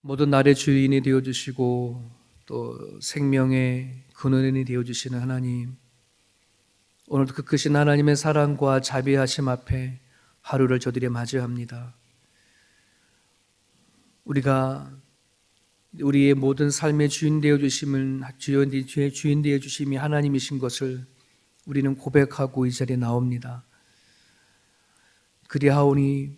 모든 날의 주인이 되어주시고 또 생명의 근원이 되어주시는 하나님, 오늘도 그 크신 하나님의 사랑과 자비하심 앞에 하루를 저들이 맞이합니다. 우리가 우리의 모든 삶의 주인 되어주심은 주인 되어주심이 하나님이신 것을 우리는 고백하고 이 자리에 나옵니다. 그리하오니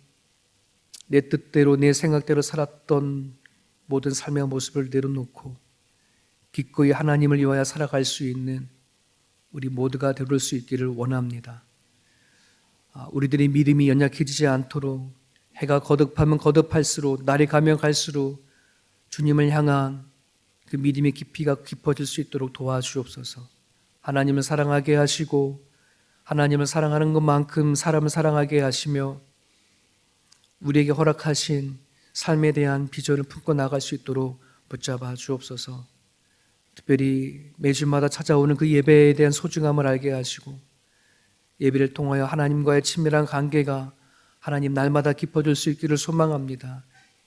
내 뜻대로 내 생각대로 살았던 모든 삶의 모습을 내려놓고 기꺼이 하나님을 위하여 살아갈 수 있는 우리 모두가 되올 수 있기를 원합니다. 우리들의 믿음이 연약해지지 않도록 해가 거듭하면 거듭할수록 날이 가면 갈수록 주님을 향한 그 믿음의 깊이가 깊어질 수 있도록 도와주옵소서. 하나님을 사랑하게 하시고 하나님을 사랑하는 것만큼 사람을 사랑하게 하시며 우리에게 허락하신 삶에 대한 비전을 품고 나갈 수 있도록 붙잡아 주옵소서. 특별히 매주마다 찾아오는 그 예배에 대한 소중함을 알게 하시고 예배를 통하여 하나님과의 친밀한 관계가 하나님 날마다 깊어질 수 있기를 소망합니다.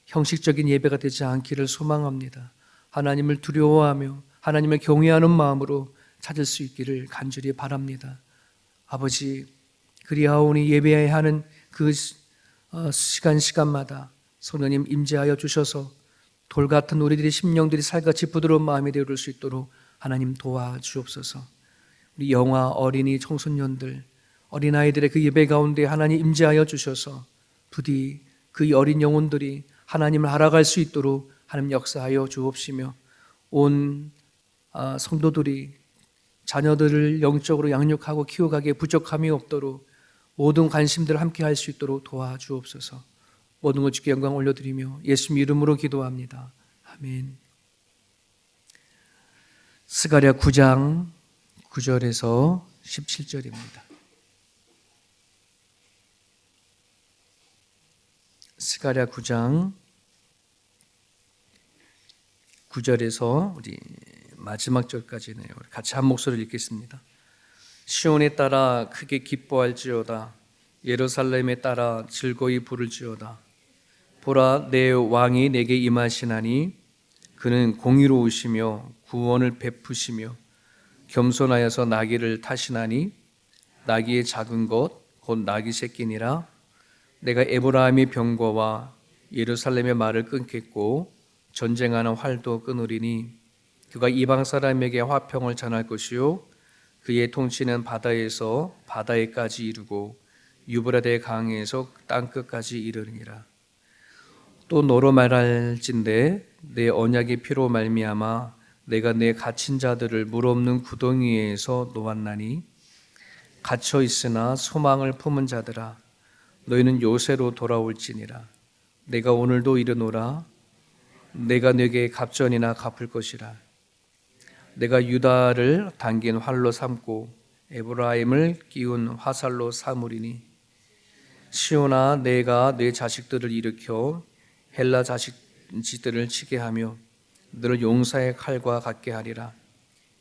형식적인 예배가 되지 않기를 소망합니다. 하나님을 두려워하며 하나님을 경외하는 마음으로 찾을 수 있기를 간절히 바랍니다. 아버지, 그리하오니 예배해야 하는 그 시간마다 성령님 임재하여 주셔서 돌 같은 우리들의 심령들이 살같이 부드러운 마음이 되어올 수 있도록 하나님 도와주옵소서. 우리 영아, 어린이, 청소년들, 어린아이들의 그 예배 가운데 하나님 임재하여 주셔서 부디 그 어린 영혼들이 하나님을 알아갈 수 있도록 하나님 역사하여 주옵시며 온 성도들이 자녀들을 영적으로 양육하고 키워가기에 부족함이 없도록 모든 관심들을 함께 할 수 있도록 도와주옵소서. 모든 것 주께 영광 올려드리며 예수님 이름으로 기도합니다. 아멘. 스가랴 9장 9절에서 17절입니다. 스가랴 9장 9절에서 우리 마지막 절까지네요. 같이 한 목소리를 읽겠습니다. 시온에 따라 크게 기뻐할지어다. 예루살렘에 따라 즐거이 부를지어다. 보라, 내 왕이 내게 임하시나니 그는 공의로우시며 구원을 베푸시며 겸손하여서 나귀를 타시나니 나귀의 작은 것 곧 나귀 새끼니라. 내가 에브라임의 병거와 예루살렘의 말을 끊겠고 전쟁하는 활도 끊으리니 그가 이방 사람에게 화평을 전할 것이요 그의 통치는 바다에서 바다에까지 이르고 유브라데 강에서 땅끝까지 이르니라. 또 너로 말할진대 내 언약의 피로 말미암아 내가 내 갇힌 자들을 물 없는 구덩이에서 놓았나니 갇혀 있으나 소망을 품은 자들아 너희는 요새로 돌아올지니라. 내가 오늘도 이르노라. 내가 네게 갑전이나 갚을 것이라. 내가 유다를 당긴 활로 삼고 에브라임을 끼운 화살로 삼으리니 시온아, 내가 네 자식들을 일으켜 헬라 자식들을 치게 하며 너를 용사의 칼과 같게 하리라.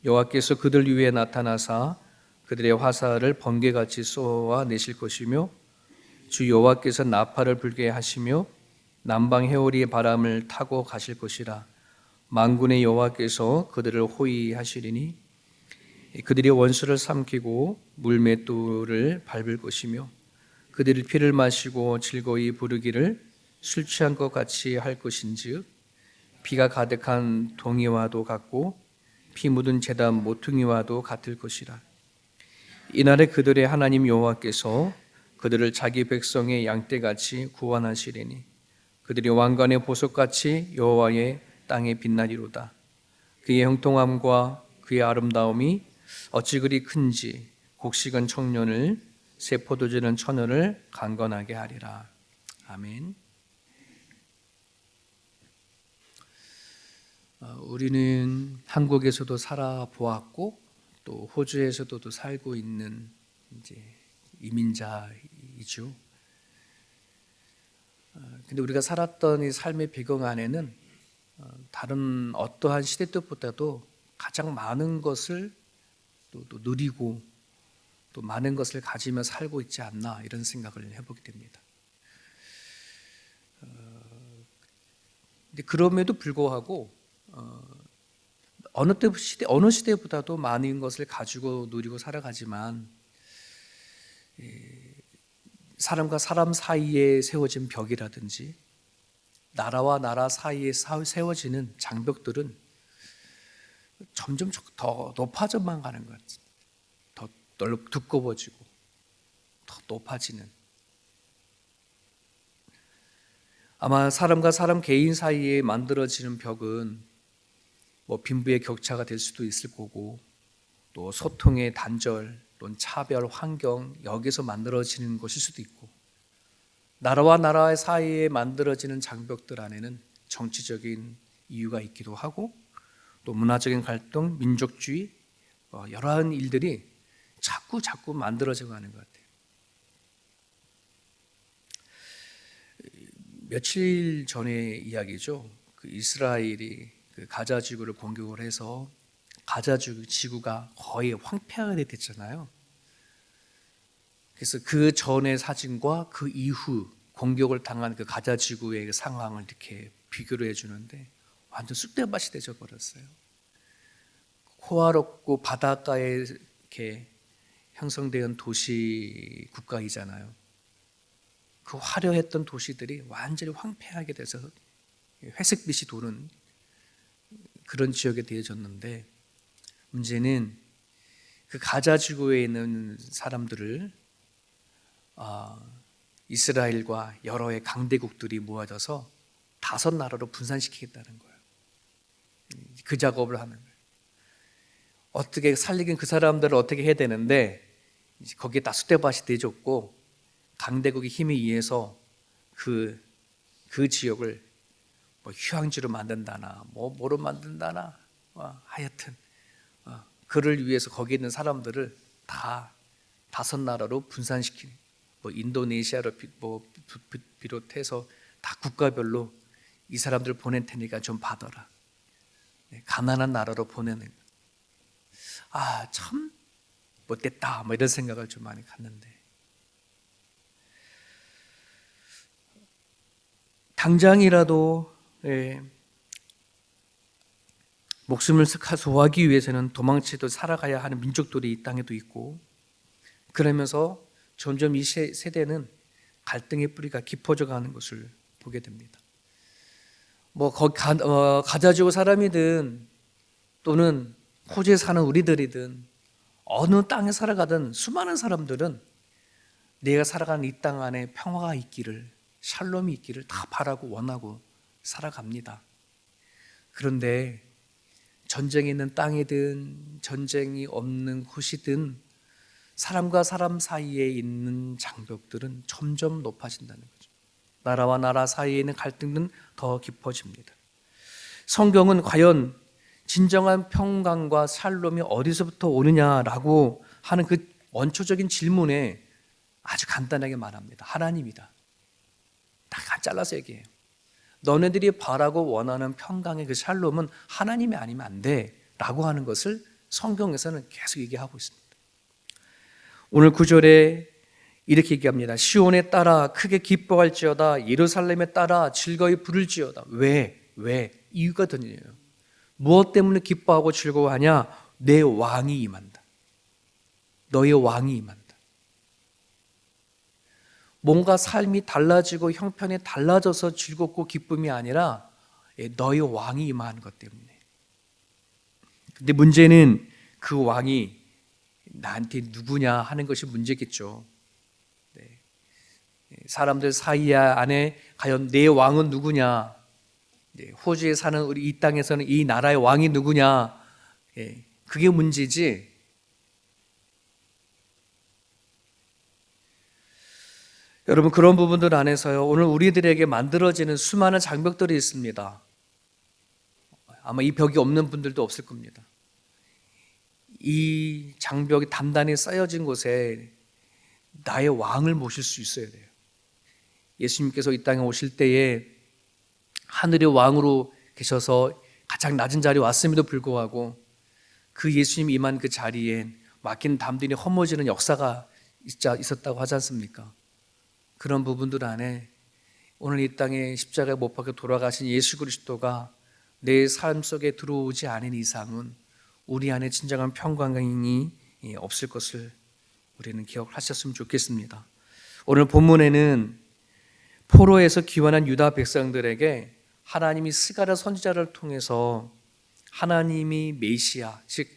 여호와께서 그들 위에 나타나사 그들의 화살을 번개같이 쏘아 내실 것이며 주 여호와께서 나팔을 불게 하시며 남방 해오리의 바람을 타고 가실 것이라. 만군의 여호와께서 그들을 호위하시리니 그들이 원수를 삼키고 물맷돌을 밟을 것이며 그들이 피를 마시고 즐거이 부르기를 술 취한 것 같이 할 것인즉 피가 가득한 동이와도 같고 피 묻은 제단 모퉁이와도 같을 것이라. 이날에 그들의 하나님 여호와께서 그들을 자기 백성의 양떼같이 구원하시리니 그들이 왕관의 보석같이 여호와의 땅에 빛나리로다. 그의 형통함과 그의 아름다움이 어찌 그리 큰지 곡식은 청년을 새 포도주는 처녀를 강건하게 하리라. 아멘. 우리는 한국에서도 살아보았고 또 호주에서도 살고 있는 이제 이민자이죠. 근데 우리가 살았던 이 삶의 배경 안에는 다른 어떠한 시대 때보다도 가장 많은 것을 또 누리고 또 많은 것을 가지며 살고 있지 않나 이런 생각을 해보게 됩니다. 근데 그럼에도 불구하고 어느 시대보다도 많은 것을 가지고 누리고 살아가지만 사람과 사람 사이에 세워진 벽이라든지 나라와 나라 사이에 세워지는 장벽들은 점점 더 높아져만 가는 것 같습니다. 더 두꺼워지고 더 높아지는. 아마 사람과 사람 개인 사이에 만들어지는 벽은 뭐 빈부의 격차가 될 수도 있을 거고, 또 소통의 단절 또는 차별, 환경, 여기서 만들어지는 것일 수도 있고, 나라와 나라 사이에 만들어지는 장벽들 안에는 정치적인 이유가 있기도 하고, 또 문화적인 갈등, 민족주의, 여러한 일들이 자꾸 만들어져 가는 것 같아요. 며칠 전의 이야기죠. 그 이스라엘이 그 가자 지구를 공격을 해서 가자 지구가 거의 황폐하게 됐잖아요. 그래서 그 전의 사진과 그 이후 공격을 당한 그 가자 지구의 상황을 이렇게 비교를 해주는데 완전 쑥대밭이 되져 버렸어요. 호화롭고 바닷가에 이렇게 형성된 도시 국가이잖아요. 그 화려했던 도시들이 완전히 황폐하게 돼서 회색빛이 도는 그런 지역에 되어졌는데, 문제는 그 가자 지구에 있는 사람들을 이스라엘과 여러의 강대국들이 모아져서 5나라로 분산시키겠다는 거예요. 그 작업을 하는 거예요. 어떻게 살리긴 그 사람들을 어떻게 해야 되는데, 거기에 다 쑥대밭이 되어졌고 강대국의 힘에 의해서 그 지역을 뭐 휴양지로 만든다나 뭐로 만든다나 하여튼 그를 위해서 거기 있는 사람들을 다 5나라로 분산시키는, 뭐 인도네시아를 비롯해서 다 국가별로 이 사람들 보낼 테니까 좀 받아라. 가난한 나라로 보내는. 참 못됐다 뭐 이런 생각을 좀 많이 갖는데, 당장이라도 목숨을 소화하기 위해서는 도망치도 살아가야 하는 민족들이 이 땅에도 있고, 그러면서 점점 이 세대는 갈등의 뿌리가 깊어져 가는 것을 보게 됩니다. 뭐 가자지구 사람이든 또는 호주에 사는 우리들이든 어느 땅에 살아가든 수많은 사람들은 내가 살아가는 이 땅 안에 평화가 있기를, 샬롬이 있기를 다 바라고 원하고 살아갑니다. 그런데 전쟁이 있는 땅이든 전쟁이 없는 곳이든 사람과 사람 사이에 있는 장벽들은 점점 높아진다는 거죠. 나라와 나라 사이에 있는 갈등은 더 깊어집니다. 성경은 과연 진정한 평강과 샬롬이 어디서부터 오느냐라고 하는 그 원초적인 질문에 아주 간단하게 말합니다. 하나님이다. 딱 잘라서 얘기해요. 너네들이 바라고 원하는 평강의 그 샬롬은 하나님이 아니면 안 돼 라고 하는 것을 성경에서는 계속 얘기하고 있습니다. 오늘 9절에 이렇게 얘기합니다. 시온에 따라 크게 기뻐할지어다, 예루살렘에 따라 즐거이 부를지어다. 왜? 이유가 드니에요. 무엇 때문에 기뻐하고 즐거워하냐? 내 왕이 임한다. 너의 왕이 임한다. 뭔가 삶이 달라지고 형편이 달라져서 즐겁고 기쁨이 아니라 너의 왕이 임하는 것 때문에. 근데 문제는 그 왕이 나한테 누구냐 하는 것이 문제겠죠. 네. 사람들 사이 안에 과연 내 왕은 누구냐? 네. 호주에 사는 우리 이 땅에서는 이 나라의 왕이 누구냐? 네. 그게 문제지. 여러분, 그런 부분들 안에서요, 오늘 우리들에게 만들어지는 수많은 장벽들이 있습니다. 아마 이 벽이 없는 분들도 없을 겁니다. 이 장벽이 단단히 쌓여진 곳에 나의 왕을 모실 수 있어야 돼요. 예수님께서 이 땅에 오실 때에 하늘의 왕으로 계셔서 가장 낮은 자리에 왔음에도 불구하고 그 예수님이 임한 그 자리에 막힌 담들이 허물어지는 역사가 있었다고 하지 않습니까? 그런 부분들 안에 오늘 이 땅에 십자가에 못 박혀 돌아가신 예수 그리스도가 내 삶 속에 들어오지 않은 이상은 우리 안에 진정한 평강이 없을 것을 우리는 기억하셨으면 좋겠습니다. 오늘 본문에는 포로에서 귀환한 유다 백성들에게 하나님이 스가랴 선지자를 통해서 하나님이 메시아, 즉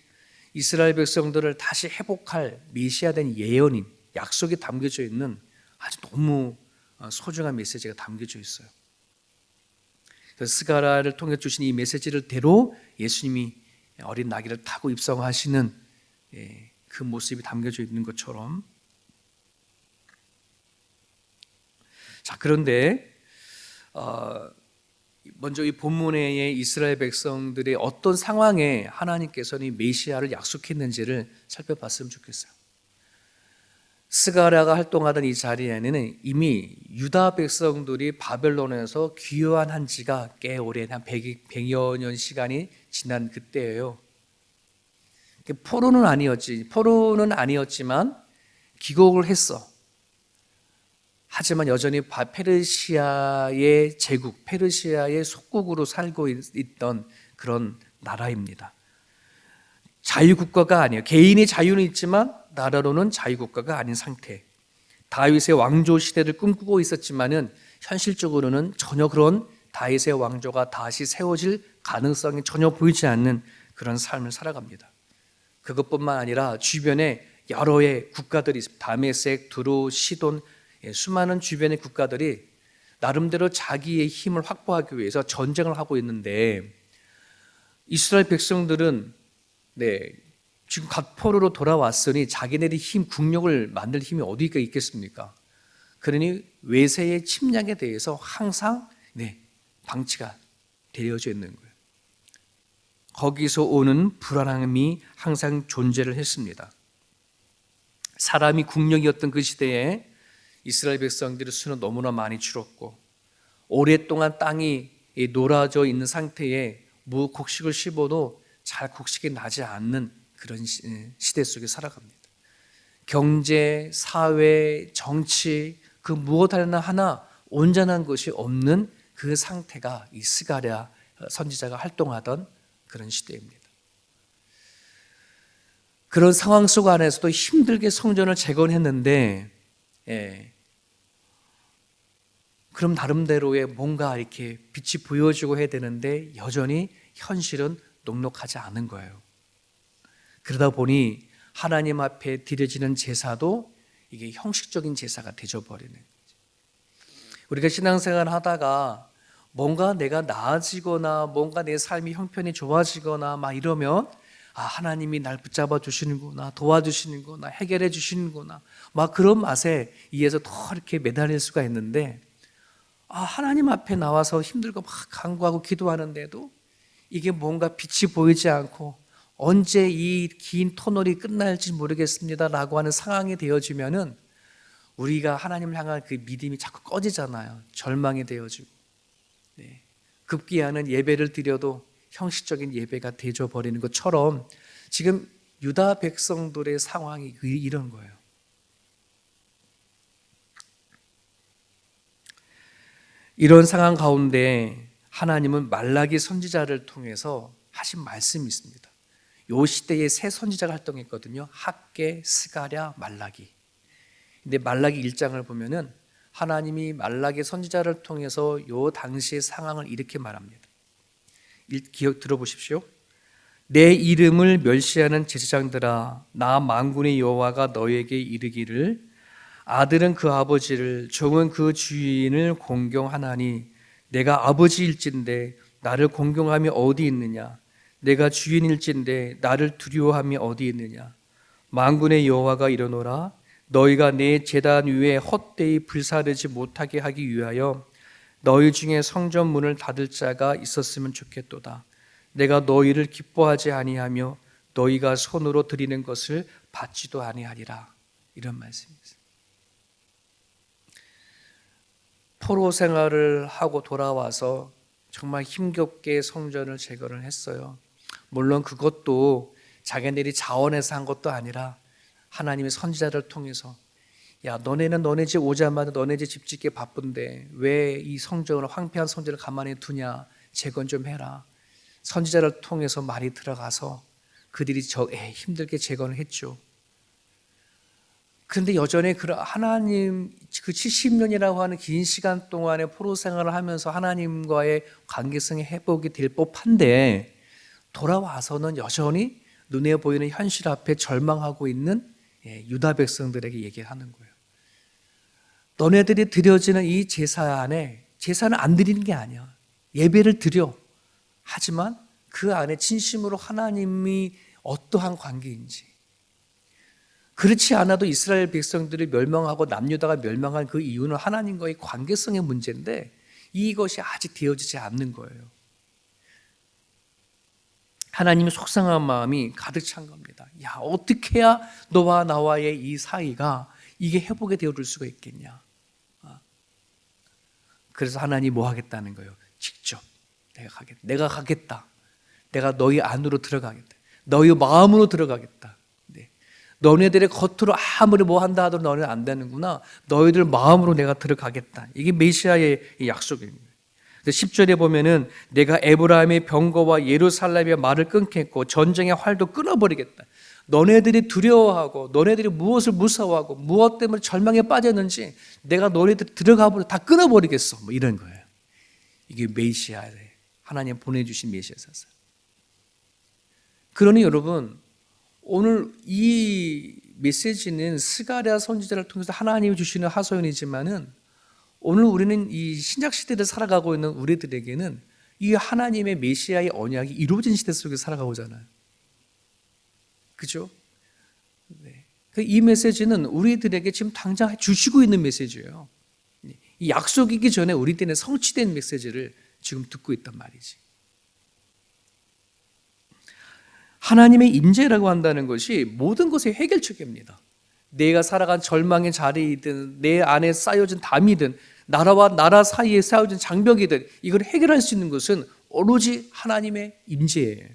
이스라엘 백성들을 다시 회복할 메시아된 예언인, 약속이 담겨져 있는 아주 너무 소중한 메시지가 담겨져 있어요. 그래서 스가랴를 통해 주신 이 메시지를 대로 예수님이 어린 나귀를 타고 입성하시는 그 모습이 담겨져 있는 것처럼, 자, 그런데 먼저 이 본문의 이스라엘 백성들의 어떤 상황에 하나님께서는 이 메시아를 약속했는지를 살펴봤으면 좋겠어요. 스가랴가 활동하던 이 자리에는 이미 유다 백성들이 바벨론에서 귀환한 지가 꽤 오랜 한 100여 년 시간이 지난 그때예요. 포로는 아니었지만 귀국을 했어. 하지만 여전히 페르시아의 제국, 페르시아의 속국으로 살고 있던 그런 나라입니다. 자유국가가 아니에요. 개인의 자유는 있지만 나라로는 자유국가가 아닌 상태. 다윗의 왕조 시대를 꿈꾸고 있었지만은 현실적으로는 전혀 그런 다윗의 왕조가 다시 세워질 가능성이 전혀 보이지 않는 그런 삶을 살아갑니다. 그것뿐만 아니라 주변에 여러의 국가들이 있습니다. 다메섹, 두로, 시돈, 수많은 주변의 국가들이 나름대로 자기의 힘을 확보하기 위해서 전쟁을 하고 있는데, 이스라엘 백성들은 지금 각 포로로 돌아왔으니 자기네들이 국력을 만들 힘이 어디가 있겠습니까? 그러니 외세의 침략에 대해서 항상 방치가 되어져 있는 거예요. 거기서 오는 불안함이 항상 존재를 했습니다. 사람이 국력이었던 그 시대에 이스라엘 백성들의 수는 너무나 많이 줄었고, 오랫동안 땅이 놀아져 있는 상태에 곡식을 씹어도 잘 곡식이 나지 않는 그런 시대 속에 살아갑니다. 경제, 사회, 정치, 그 무엇 하나 온전한 것이 없는 그 상태가 이 스가랴 선지자가 활동하던 그런 시대입니다. 그런 상황 속 안에서도 힘들게 성전을 재건했는데, 그럼 나름대로의 뭔가 이렇게 빛이 보여지고 해야 되는데 여전히 현실은 녹록하지 않은 거예요. 그러다 보니 하나님 앞에 드려지는 제사도 이게 형식적인 제사가 되어버리는 거죠. 우리가 신앙생활을 하다가 뭔가 내가 나아지거나 뭔가 내 삶이 형편이 좋아지거나 막 이러면 하나님이 날 붙잡아 주시는구나, 도와주시는구나, 해결해 주시는구나, 막 그런 맛에 의해서 더 이렇게 매달릴 수가 있는데, 하나님 앞에 나와서 힘들고 막 간구하고 기도하는데도 이게 뭔가 빛이 보이지 않고 언제 이 긴 터널이 끝날지 모르겠습니다 라고 하는 상황이 되어지면은 우리가 하나님을 향한 그 믿음이 자꾸 꺼지잖아요. 절망이 되어지고, 급기야는 예배를 드려도 형식적인 예배가 되어져 버리는 것처럼 지금 유다 백성들의 상황이 이런 거예요. 이런 상황 가운데 하나님은 말라기 선지자를 통해서 하신 말씀이 있습니다. 이 시대에 세 선지자가 활동했거든요. 학개, 스가랴, 말라기. 근데 말라기 1장을 보면은 하나님이 말라기 선지자를 통해서 이 당시의 상황을 이렇게 말합니다. 기억 들어보십시오. 내 이름을 멸시하는 제사장들아, 나 만군의 여호와가 너에게 이르기를, 아들은 그 아버지를, 종은 그 주인을 공경하나니 내가 아버지일진데 나를 공경함이 어디 있느냐? 내가 주인일진데 나를 두려워함이 어디 있느냐? 만군의 여호와가 이르노라, 너희가 내 제단 위에 헛되이 불사르지 못하게 하기 위하여 너희 중에 성전 문을 닫을 자가 있었으면 좋겠도다. 내가 너희를 기뻐하지 아니하며 너희가 손으로 드리는 것을 받지도 아니하리라. 이런 말씀입니다. 포로 생활을 하고 돌아와서 정말 힘겹게 성전을 재건을 했어요. 물론 그것도 자기네들이 자원해서 한 것도 아니라 하나님의 선지자를 통해서 야, 너네는 너네 집 오자마자 너네 집 짓기 바쁜데 왜 이 성전을, 황폐한 성전을 가만히 두냐? 재건 좀 해라. 선지자를 통해서 말이 들어가서 그들이 힘들게 재건을 했죠. 그런데 여전히 하나님 그 70년이라고 하는 긴 시간 동안의 포로 생활을 하면서 하나님과의 관계성이 회복이 될 법한데, 돌아와서는 여전히 눈에 보이는 현실 앞에 절망하고 있는 유다 백성들에게 얘기하는 거예요. 너네들이 드려지는 이 제사 안에, 제사는 안 드리는 게 아니야. 예배를 드려. 하지만 그 안에 진심으로 하나님이 어떠한 관계인지, 그렇지 않아도 이스라엘 백성들이 멸망하고 남유다가 멸망한 그 이유는 하나님과의 관계성의 문제인데 이것이 아직 되어지지 않는 거예요. 하나님의 속상한 마음이 가득 찬 겁니다. 야, 어떻게 해야 너와 나와의 이 사이가 이게 회복이 되어줄 수가 있겠냐. 그래서 하나님이 뭐 하겠다는 거예요? 직접 내가 가겠다. 내가 너희 안으로 들어가겠다. 너희 마음으로 들어가겠다. 너네들의 겉으로 아무리 뭐 한다 하더라도 너네는 안 되는구나. 너희들 마음으로 내가 들어가겠다. 이게 메시아의 약속입니다. 10절에 보면은 내가 에브라임의 병거와 예루살렘의 말을 끊겠고 전쟁의 활도 끊어버리겠다. 너네들이 두려워하고 너네들이 무엇을 무서워하고 무엇 때문에 절망에 빠졌는지 내가 너네들 들어가버려 다 끊어버리겠어. 뭐 이런 거예요. 이게 메시아의, 하나님 보내주신 메시아였어요. 그러니 여러분, 오늘 이 메시지는 스가랴 선지자를 통해서 하나님이 주시는 하소연이지만은 오늘 우리는 이 신약 시대를 살아가고 있는 우리들에게는 이 하나님의 메시아의 언약이 이루어진 시대 속에 살아가고 있잖아요. 그죠? 네. 이 메시지는 우리들에게 지금 당장 주시고 있는 메시지예요. 이 약속이기 전에 우리들은 성취된 메시지를 지금 듣고 있단 말이지. 하나님의 임재라고 한다는 것이 모든 것의 해결책입니다. 내가 살아간 절망의 자리이든 내 안에 쌓여진 담이든 나라와 나라 사이에 쌓여진 장벽이든 이걸 해결할 수 있는 것은 오로지 하나님의 임재예요.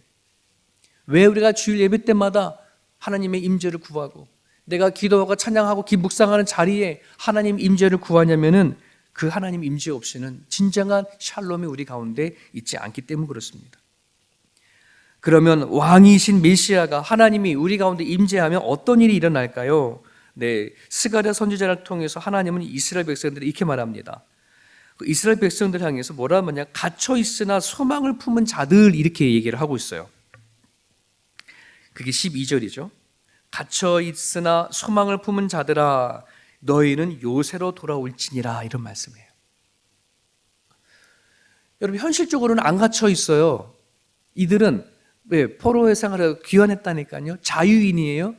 왜 우리가 주일 예배 때마다 하나님의 임재를 구하고 내가 기도하고 찬양하고 묵상하는 자리에 하나님 임재를 구하냐면은 그 하나님 임재 없이는 진정한 샬롬이 우리 가운데 있지 않기 때문에 그렇습니다. 그러면 왕이신 메시아가 하나님이 우리 가운데 임재하면 어떤 일이 일어날까요? 네, 스가랴 선지자를 통해서 하나님은 이스라엘 백성들이 이렇게 말합니다. 이스라엘 백성들 향해서 뭐라 하냐? 갇혀 있으나 소망을 품은 자들, 이렇게 얘기를 하고 있어요. 그게 12절이죠. 갇혀 있으나 소망을 품은 자들아 너희는 요새로 돌아올지니라, 이런 말씀이에요. 여러분, 현실적으로는 안 갇혀 있어요. 이들은 왜? 포로의 생활을 귀환했다니까요. 자유인이에요.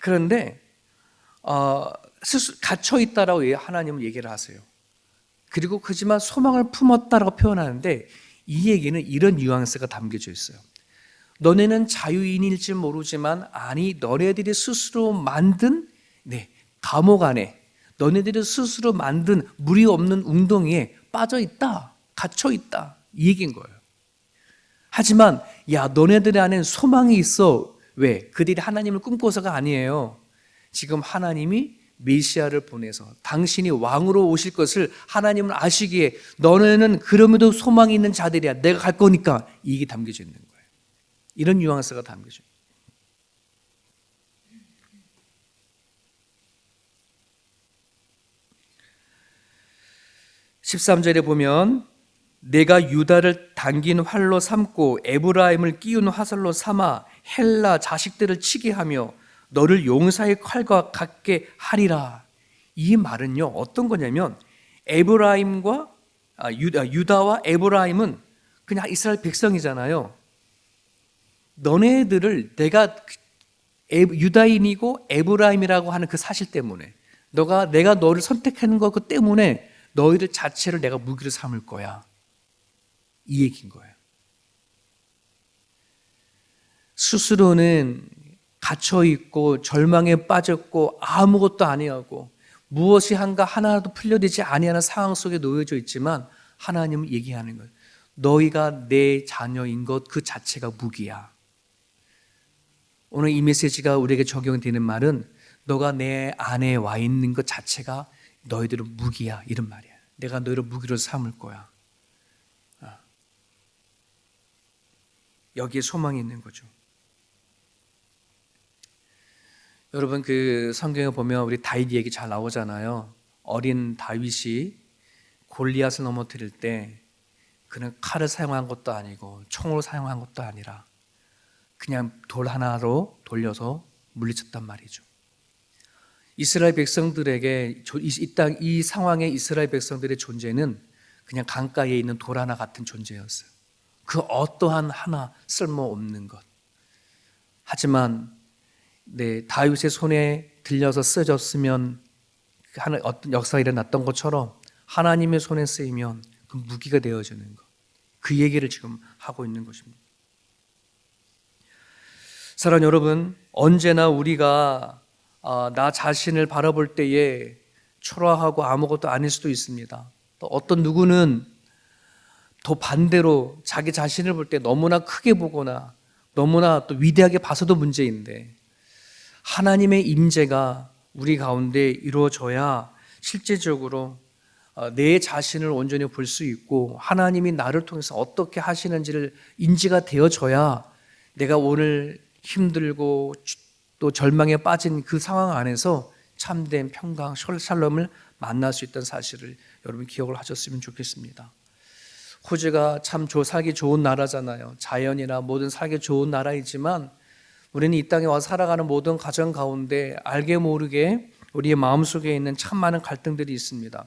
그런데 갇혀 있다라고 하나님은 얘기를 하세요. 그리고 그지만 소망을 품었다라고 표현하는데 이 얘기는 이런 뉘앙스가 담겨져 있어요. 너네는 자유인일지 모르지만 아니 너네들이 스스로 만든 감옥 안에, 너네들이 스스로 만든 물이 없는 웅덩이에 빠져 있다, 갇혀 있다, 이 얘기인 거예요. 하지만 야, 너네들 안엔 소망이 있어. 왜? 그들이 하나님을 꿈꿔서가 아니에요. 지금 하나님이 메시아를 보내서 당신이 왕으로 오실 것을 하나님은 아시기에 너네는 그럼에도 소망이 있는 자들이야. 내가 갈 거니까, 이게 담겨져 있는 거예요. 이런 뉘앙스가 담겨져 있어요. 13절에 보면 내가 유다를 당긴 활로 삼고 에브라임을 끼운 화살로 삼아 헬라 자식들을 치게 하며 너를 용사의 칼과 같게 하리라. 이 말은요, 어떤 거냐면 에브라임과 유다와 에브라임은 그냥 이스라엘 백성이잖아요. 너네들을 내가 유다인이고 에브라임이라고 하는 그 사실 때문에, 내가 너를 선택하는 것 때문에 너희들 자체를 내가 무기로 삼을 거야, 이 얘기인 거예요. 스스로는 갇혀있고 절망에 빠졌고 아무것도 아니하고 무엇이 한가 하나도 풀려되지 아니하는 상황 속에 놓여져 있지만 하나님은 얘기하는 거예요. 너희가 내 자녀인 것 그 자체가 무기야. 오늘 이 메시지가 우리에게 적용되는 말은 너가 내 안에 와 있는 것 자체가 너희들은 무기야, 이런 말이야. 내가 너희를 무기로 삼을 거야. 여기에 소망이 있는 거죠. 여러분, 그 성경에 보면 우리 다윗 얘기 잘 나오잖아요. 어린 다윗이 골리앗을 넘어뜨릴 때 그는 칼을 사용한 것도 아니고 총을 사용한 것도 아니라 그냥 돌 하나로 돌려서 물리쳤단 말이죠. 이스라엘 백성들에게 이 상황의 이스라엘 백성들의 존재는 그냥 강가에 있는 돌 하나 같은 존재였어요. 그 어떠한 하나 쓸모없는 것. 하지만 다윗의 손에 들려서 쓰여졌으면 어떤 역사가 일어났던 것처럼 하나님의 손에 쓰이면 그 무기가 되어지는 것. 그 얘기를 지금 하고 있는 것입니다. 사랑하는 여러분, 언제나 우리가 나 자신을 바라볼 때에 초라하고 아무것도 아닐 수도 있습니다. 또 어떤 누구는 더 반대로 자기 자신을 볼 때 너무나 크게 보거나 너무나 또 위대하게 봐서도 문제인데, 하나님의 임재가 우리 가운데 이루어져야 실제적으로 내 자신을 온전히 볼 수 있고 하나님이 나를 통해서 어떻게 하시는지를 인지가 되어져야 내가 오늘 힘들고 또 절망에 빠진 그 상황 안에서 참된 평강, 샬롬을 만날 수 있다는 사실을 여러분 기억을 하셨으면 좋겠습니다. 호주가 참 살기 좋은 나라잖아요. 자연이나 모든 살기 좋은 나라이지만 우리는 이 땅에 와서 살아가는 모든 가정 가운데 알게 모르게 우리의 마음속에 있는 참 많은 갈등들이 있습니다.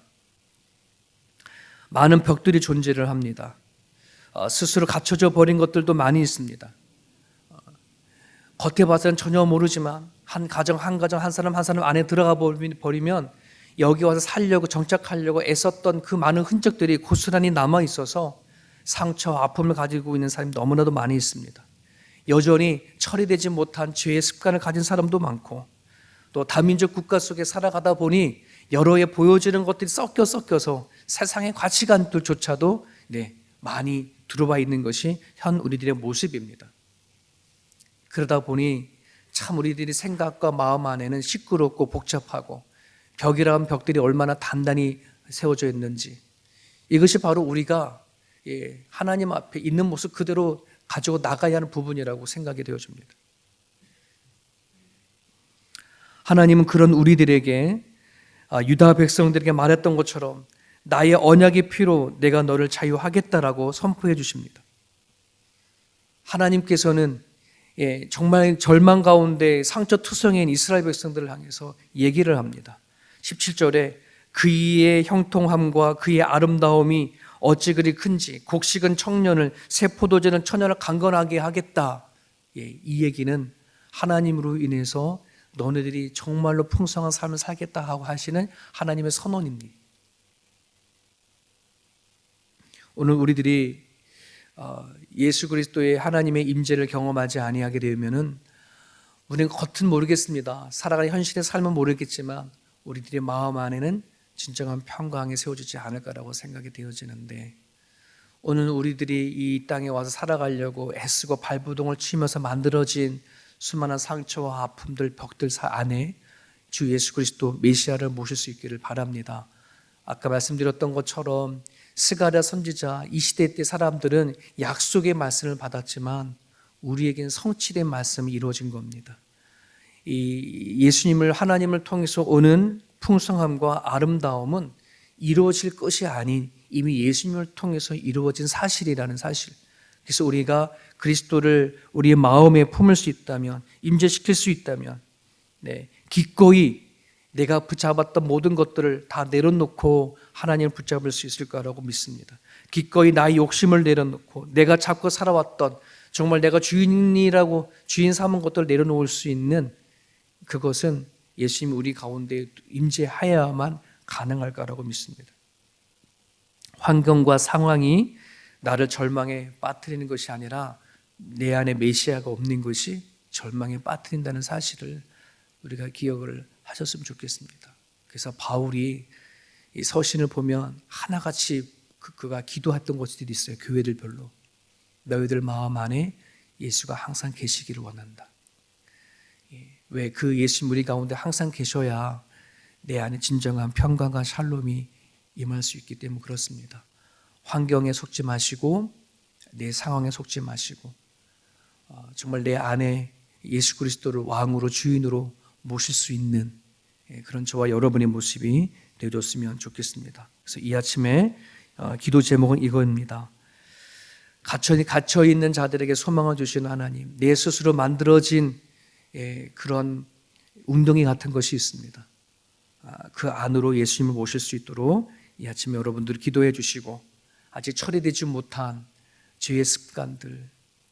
많은 벽들이 존재를 합니다. 스스로 갖춰져 버린 것들도 많이 있습니다. 겉에 봐서는 전혀 모르지만 한 가정 한 사람 한 사람 안에 들어가 버리면 여기 와서 살려고 정착하려고 애썼던 그 많은 흔적들이 고스란히 남아 있어서 상처와 아픔을 가지고 있는 사람이 너무나도 많이 있습니다. 여전히 처리되지 못한 죄의 습관을 가진 사람도 많고, 또 다민족 국가 속에 살아가다 보니 여러 해 보여지는 것들이 섞여서 세상의 가치관들조차도 많이 들어와 있는 것이 현 우리들의 모습입니다. 그러다 보니 참 우리들의 생각과 마음 안에는 시끄럽고 복잡하고 벽이라는 벽들이 얼마나 단단히 세워져 있는지, 이것이 바로 우리가 하나님 앞에 있는 모습 그대로 가지고 나가야 하는 부분이라고 생각이 되어집니다. 하나님은 그런 우리들에게 유다 백성들에게 말했던 것처럼 나의 언약의 피로 내가 너를 자유하겠다라고 선포해 주십니다. 하나님께서는 정말 절망 가운데 상처투성인 이스라엘 백성들을 향해서 얘기를 합니다. 17절에 그의 형통함과 그의 아름다움이 어찌 그리 큰지 곡식은 청년을 새 포도주는 처녀를 강건하게 하겠다. 이 얘기는 하나님으로 인해서 너네들이 정말로 풍성한 삶을 살겠다 하고 하시는 하나님의 선언입니다. 오늘 우리들이 예수 그리스도의 하나님의 임재를 경험하지 아니하게 되면은 우리는 겉은 모르겠습니다. 살아가는 현실의 삶은 모르겠지만 우리들의 마음 안에는 진정한 평강이 세워지지 않을까라고 생각이 되어지는데, 오늘 우리들이 이 땅에 와서 살아가려고 애쓰고 발부동을 치면서 만들어진 수많은 상처와 아픔들, 벽들 안에 주 예수 그리스도 메시아를 모실 수 있기를 바랍니다. 아까 말씀드렸던 것처럼 스가랴 선지자 이 시대 때 사람들은 약속의 말씀을 받았지만 우리에게는 성취된 말씀이 이루어진 겁니다. 이 예수님을 하나님을 통해서 오는 풍성함과 아름다움은 이루어질 것이 아닌 이미 예수님을 통해서 이루어진 사실이라는 사실. 그래서 우리가 그리스도를 우리의 마음에 품을 수 있다면, 임재시킬 수 있다면 기꺼이 내가 붙잡았던 모든 것들을 다 내려놓고 하나님을 붙잡을 수 있을 거라고 믿습니다. 기꺼이 나의 욕심을 내려놓고 내가 잡고 살아왔던 정말 내가 주인이라고 주인 삼은 것들을 내려놓을 수 있는 그것은 예수님이 우리 가운데 임재하여야만 가능할 거라고 믿습니다. 환경과 상황이 나를 절망에 빠뜨리는 것이 아니라 내 안에 메시아가 없는 것이 절망에 빠뜨린다는 사실을 우리가 기억을 하셨으면 좋겠습니다. 그래서 바울이 이 서신을 보면 하나같이 그가 기도했던 것들이 있어요. 교회들별로. 너희들 마음 안에 예수가 항상 계시기를 원한다. 왜 그 예수님 우리 가운데 항상 계셔야 내 안에 진정한 평강과 샬롬이 임할 수 있기 때문에 그렇습니다. 환경에 속지 마시고 내 상황에 속지 마시고 정말 내 안에 예수 그리스도를 왕으로 주인으로 모실 수 있는 그런 저와 여러분의 모습이 되었으면 좋겠습니다. 그래서 이 아침에 기도 제목은 이거입니다. 갇혀 있는 자들에게 소망을 주시는 하나님, 내 스스로 만들어진 그런 웅덩이 같은 것이 있습니다. 그 안으로 예수님을 모실 수 있도록 이 아침에 여러분들이 기도해 주시고, 아직 처리되지 못한 죄의 습관들,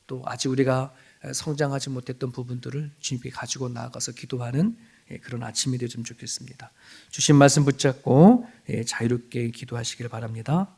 또 아직 우리가 성장하지 못했던 부분들을 주님께 가지고 나아가서 기도하는 그런 아침이 되었으면 좋겠습니다. 주신 말씀 붙잡고 자유롭게 기도하시길 바랍니다.